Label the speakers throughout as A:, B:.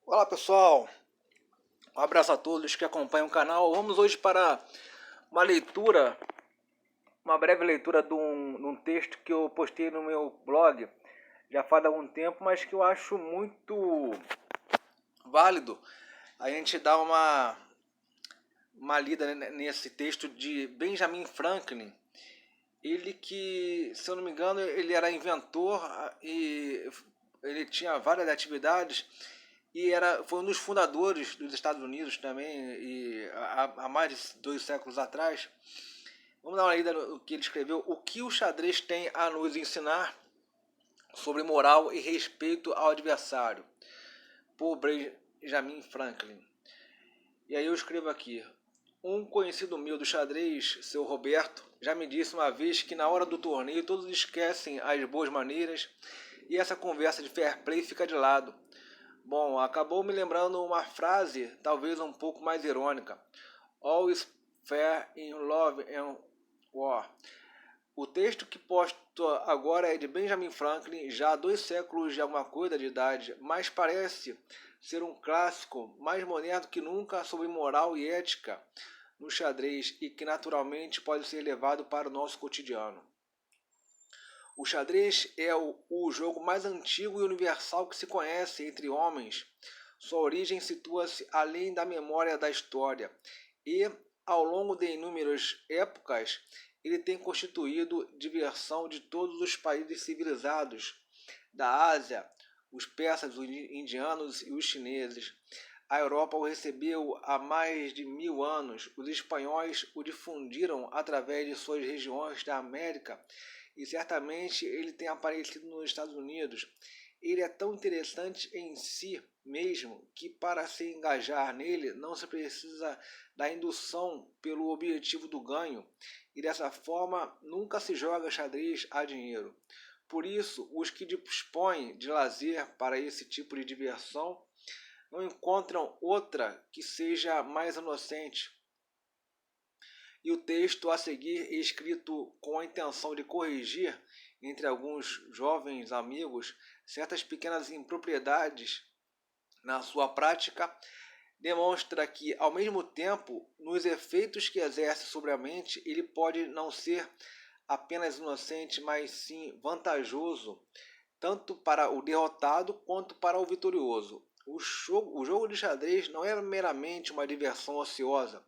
A: Olá pessoal, um abraço a todos que acompanham o canal. Vamos hoje para uma leitura, uma breve leitura de um texto que eu postei no meu blog já faz algum tempo, mas que eu acho muito válido a gente dar uma lida nesse texto de Benjamin Franklin. Ele que, se eu não me engano, ele era inventor e ele tinha várias atividades e foi um dos fundadores dos Estados Unidos também, e há mais de 2 séculos atrás. Vamos dar uma lida no que ele escreveu. O que o xadrez tem a nos ensinar sobre moral e respeito ao adversário, por Benjamin Franklin. E aí eu escrevo aqui: um conhecido meu do xadrez, seu Roberto, já me disse uma vez que na hora do torneio todos esquecem as boas maneiras e essa conversa de fair play fica de lado. Bom, acabou me lembrando uma frase talvez um pouco mais irônica. All is fair in love and war. O texto que posto agora é de Benjamin Franklin, já há 2 séculos de alguma coisa de idade, mas parece ser um clássico mais moderno que nunca sobre moral e ética no xadrez e que naturalmente pode ser levado para o nosso cotidiano. O xadrez é o jogo mais antigo e universal que se conhece entre homens. Sua origem situa-se além da memória da história e, ao longo de inúmeras épocas, ele tem constituído diversão de todos os países civilizados da Ásia, os persas, os indianos e os chineses. A Europa o recebeu há mais de 1000 anos, os espanhóis o difundiram através de suas regiões da América e certamente ele tem aparecido nos Estados Unidos. Ele é tão interessante em si mesmo que para se engajar nele não se precisa da indução pelo objetivo do ganho e dessa forma nunca se joga xadrez a dinheiro. Por isso, os que dispõem de lazer para esse tipo de diversão não encontram outra que seja mais inocente. E o texto a seguir é escrito com a intenção de corrigir, entre alguns jovens amigos, certas pequenas impropriedades na sua prática, demonstra que, ao mesmo tempo, nos efeitos que exerce sobre a mente, ele pode não ser apenas inocente, mas sim vantajoso, tanto para o derrotado quanto para o vitorioso. O jogo de xadrez não é meramente uma diversão ociosa.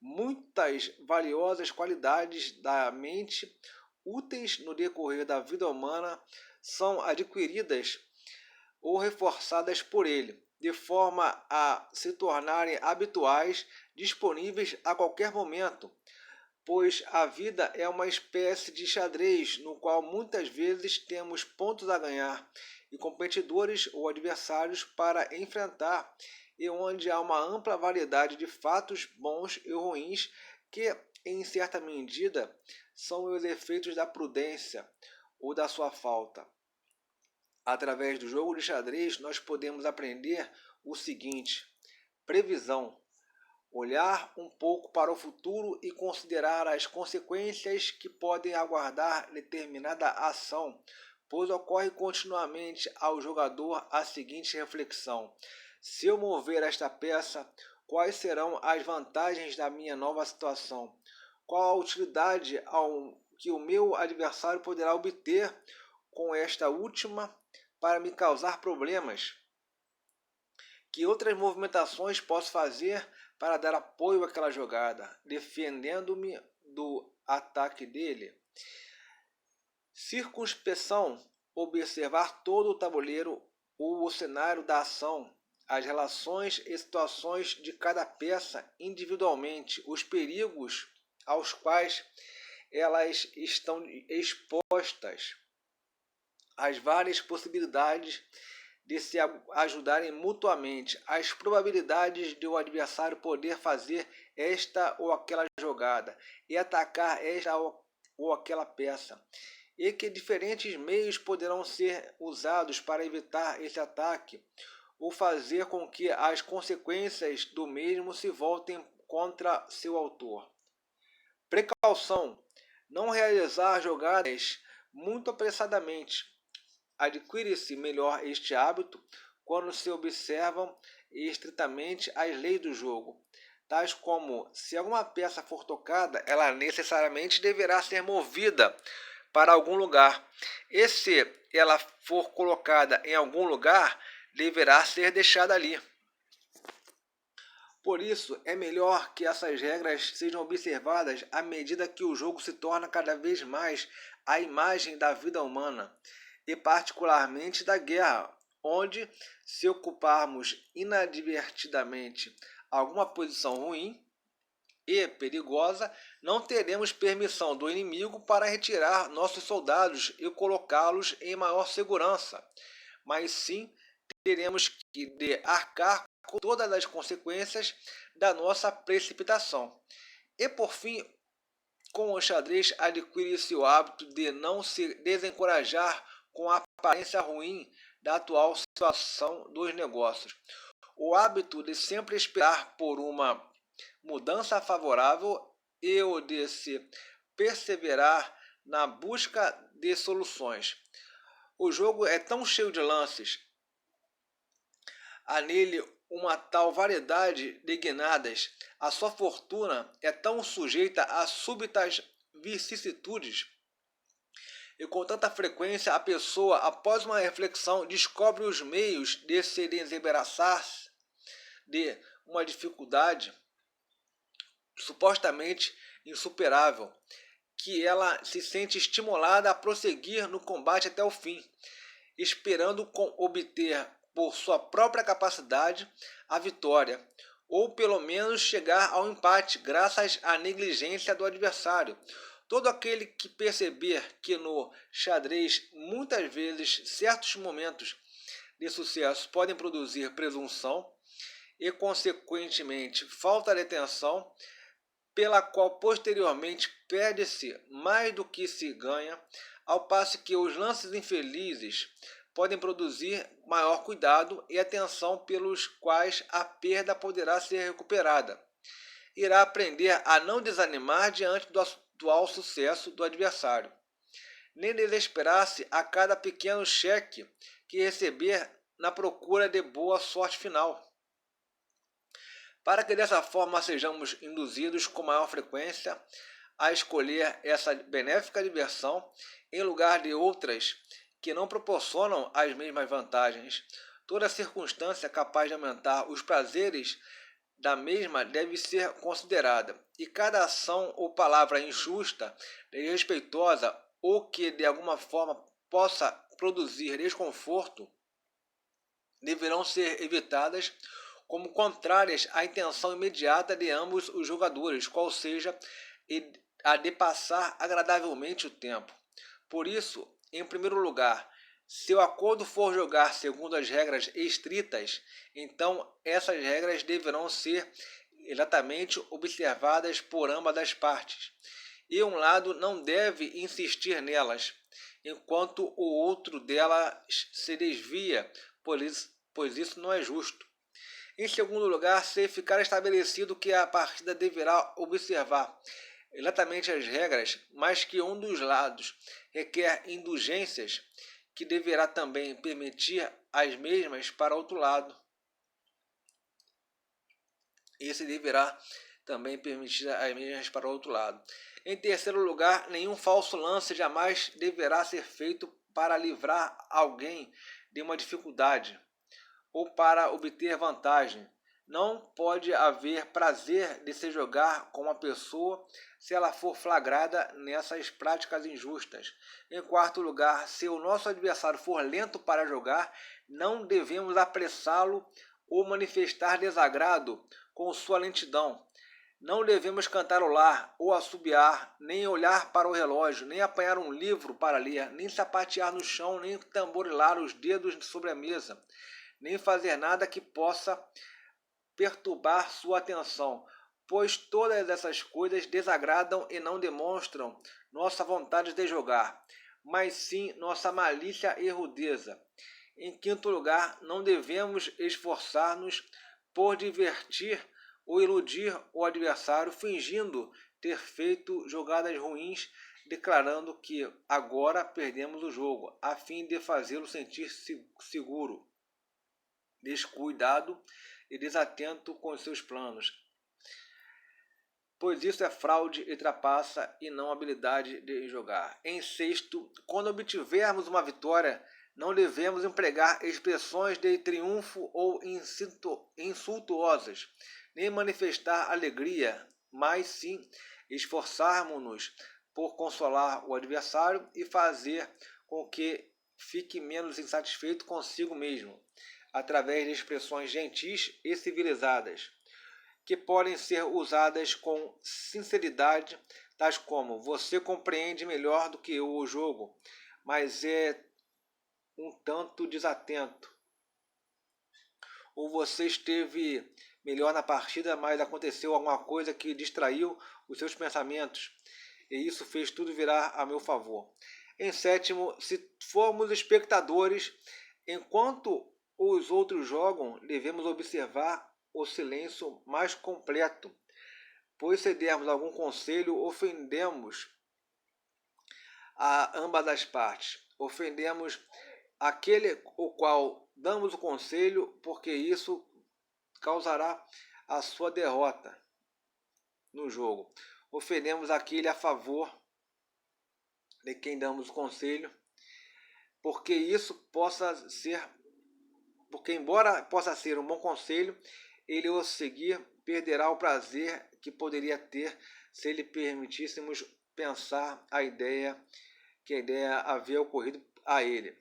A: Muitas valiosas qualidades da mente, úteis no decorrer da vida humana, são adquiridas ou reforçadas por ele, de forma a se tornarem habituais, disponíveis a qualquer momento, pois a vida é uma espécie de xadrez no qual muitas vezes temos pontos a ganhar e competidores ou adversários para enfrentar, e onde há uma ampla variedade de fatos bons e ruins que, em certa medida, são os efeitos da prudência ou da sua falta. Através do jogo de xadrez, nós podemos aprender o seguinte: previsão. Olhar um pouco para o futuro e considerar as consequências que podem aguardar determinada ação, pois ocorre continuamente ao jogador a seguinte reflexão: se eu mover esta peça, quais serão as vantagens da minha nova situação? Qual a utilidade que o meu adversário poderá obter com esta última para me causar problemas? Que outras movimentações posso fazer para dar apoio àquela jogada, defendendo-me do ataque dele? Circunspeção, observar todo o tabuleiro ou o cenário da ação, as relações e situações de cada peça individualmente, os perigos aos quais elas estão expostas, as várias possibilidades de se ajudarem mutuamente, as probabilidades de o adversário poder fazer esta ou aquela jogada e atacar esta ou aquela peça, e que diferentes meios poderão ser usados para evitar esse ataque ou fazer com que as consequências do mesmo se voltem contra seu autor. Precaução: não realizar jogadas muito apressadamente. Adquire-se melhor este hábito quando se observam estritamente as leis do jogo, tais como se alguma peça for tocada, ela necessariamente deverá ser movida para algum lugar, e se ela for colocada em algum lugar, deverá ser deixada ali. Por isso, é melhor que essas regras sejam observadas à medida que o jogo se torna cada vez mais a imagem da vida humana, e particularmente da guerra, onde, se ocuparmos inadvertidamente alguma posição ruim e perigosa, não teremos permissão do inimigo para retirar nossos soldados e colocá-los em maior segurança, mas sim teremos que arcar com todas as consequências da nossa precipitação. E por fim, com o xadrez adquire-se o hábito de não se desencorajar com a aparência ruim da atual situação dos negócios. O hábito de sempre esperar por uma mudança favorável e o de se perseverar na busca de soluções. O jogo é tão cheio de lances, há nele uma tal variedade de guinadas, a sua fortuna é tão sujeita a súbitas vicissitudes, e com tanta frequência a pessoa, após uma reflexão, descobre os meios de se desembaraçar de uma dificuldade supostamente insuperável, que ela se sente estimulada a prosseguir no combate até o fim, esperando obter por sua própria capacidade a vitória, ou pelo menos chegar ao empate graças à negligência do adversário. Todo aquele que perceber que no xadrez muitas vezes certos momentos de sucesso podem produzir presunção e, consequentemente, falta de atenção, pela qual posteriormente perde-se mais do que se ganha, ao passo que os lances infelizes podem produzir maior cuidado e atenção pelos quais a perda poderá ser recuperada. Irá aprender a não desanimar diante do atual sucesso do adversário, nem desesperar-se a cada pequeno cheque que receber na procura de boa sorte final, para que dessa forma sejamos induzidos com maior frequência a escolher essa benéfica diversão em lugar de outras que não proporcionam as mesmas vantagens. Toda circunstância capaz de aumentar os prazeres da mesma deve ser considerada, e cada ação ou palavra injusta, desrespeitosa ou que de alguma forma possa produzir desconforto deverão ser evitadas como contrárias à intenção imediata de ambos os jogadores, qual seja a de passar agradavelmente o tempo. Por isso, em primeiro lugar, se o acordo for jogar segundo as regras estritas, então essas regras deverão ser exatamente observadas por ambas as partes, e um lado não deve insistir nelas, enquanto o outro delas se desvia, pois isso não é justo. Em segundo lugar, se ficar estabelecido que a partida deverá observar exatamente as regras, mas que um dos lados requer indulgências, que deverá também permitir as mesmas para outro lado. Esse deverá também permitir as mesmas para outro lado. Em terceiro lugar, nenhum falso lance jamais deverá ser feito para livrar alguém de uma dificuldade ou para obter vantagem. Não pode haver prazer de se jogar com uma pessoa se ela for flagrada nessas práticas injustas. Em quarto lugar, se o nosso adversário for lento para jogar, não devemos apressá-lo ou manifestar desagrado com sua lentidão. Não devemos cantarolar ou assobiar, nem olhar para o relógio, nem apanhar um livro para ler, nem sapatear no chão, nem tamborilar os dedos sobre a mesa, nem fazer nada que possa perturbar sua atenção, pois todas essas coisas desagradam e não demonstram nossa vontade de jogar, mas sim nossa malícia e rudeza. Em quinto lugar, não devemos esforçar-nos por divertir ou iludir o adversário, fingindo ter feito jogadas ruins, declarando que agora perdemos o jogo, a fim de fazê-lo sentir seguro. descuidado e desatento com os seus planos, pois isso é fraude e trapaça e não habilidade de jogar. Em sexto, quando obtivermos uma vitória, não devemos empregar expressões de triunfo ou insultuosas, nem manifestar alegria, mas sim esforçarmos-nos por consolar o adversário e fazer com que fique menos insatisfeito consigo mesmo, através de expressões gentis e civilizadas, que podem ser usadas com sinceridade, tais como: você compreende melhor do que eu o jogo, mas é um tanto desatento. Ou você esteve melhor na partida, mas aconteceu alguma coisa que distraiu os seus pensamentos, e isso fez tudo virar a meu favor. Em sétimo, se formos espectadores, enquanto os outros jogam, devemos observar o silêncio mais completo, pois se dermos algum conselho, ofendemos a ambas as partes. Ofendemos aquele o qual damos o conselho, porque isso causará a sua derrota no jogo. Ofendemos aquele a favor de quem damos o conselho, porque embora possa ser um bom conselho, ele ao seguir perderá o prazer que poderia ter se lhe permitíssemos pensar que a ideia havia ocorrido a ele.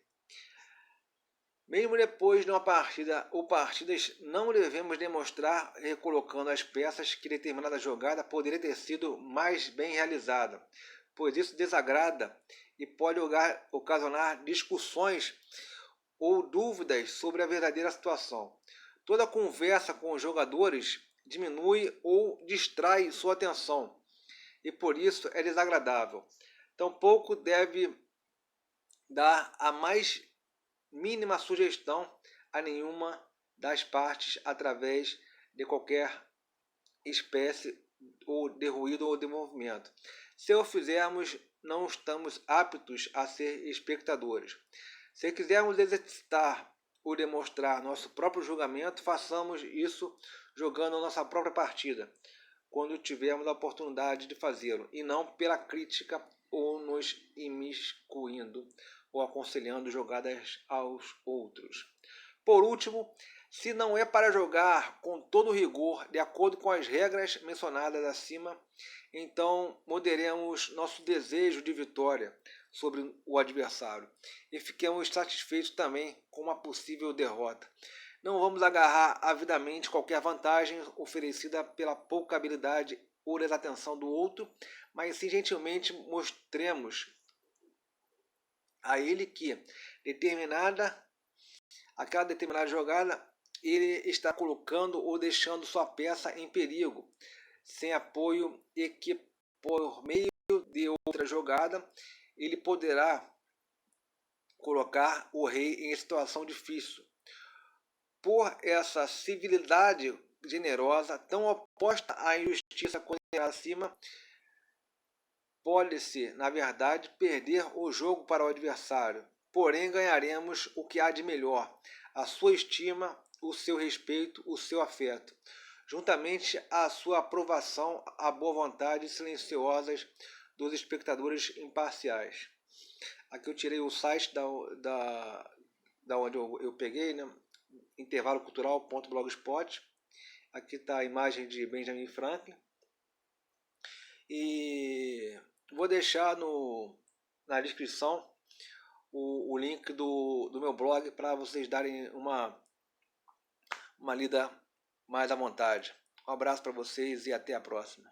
A: Mesmo depois de uma partida ou partidas, não devemos demonstrar recolocando as peças que determinada jogada poderia ter sido mais bem realizada, pois isso desagrada e pode ocasionar discussões ou dúvidas sobre a verdadeira situação. Toda conversa com os jogadores diminui ou distrai sua atenção, e por isso é desagradável. Tampouco deve dar a mais mínima sugestão a nenhuma das partes através de qualquer espécie ou de ruído ou de movimento. Se o fizermos, não estamos aptos a ser espectadores. Se quisermos exercitar ou demonstrar nosso próprio julgamento, façamos isso jogando nossa própria partida, quando tivermos a oportunidade de fazê-lo, e não pela crítica ou nos imiscuindo ou aconselhando jogadas aos outros. Por último, se não é para jogar com todo rigor, de acordo com as regras mencionadas acima, então moderemos nosso desejo de vitória sobre o adversário e fiquemos satisfeitos também com uma possível derrota. Não vamos agarrar avidamente qualquer vantagem oferecida pela pouca habilidade ou desatenção do outro, mas sim gentilmente mostremos a ele que aquela determinada jogada ele está colocando ou deixando sua peça em perigo, sem apoio, e que por meio de outra jogada ele poderá colocar o rei em situação difícil. Por essa civilidade generosa, tão oposta à injustiça condenada acima, pode-se, na verdade, perder o jogo para o adversário, porém ganharemos o que há de melhor: a sua estima, o seu respeito, o seu afeto, juntamente à sua aprovação, a boa vontade silenciosas dos espectadores imparciais. Aqui eu tirei o site da onde eu peguei, né? intervalocultural.blogspot. Aqui está a imagem de Benjamin Franklin. E vou deixar na descrição o link do meu blog para vocês darem uma lida mais à vontade. Um abraço para vocês e até a próxima.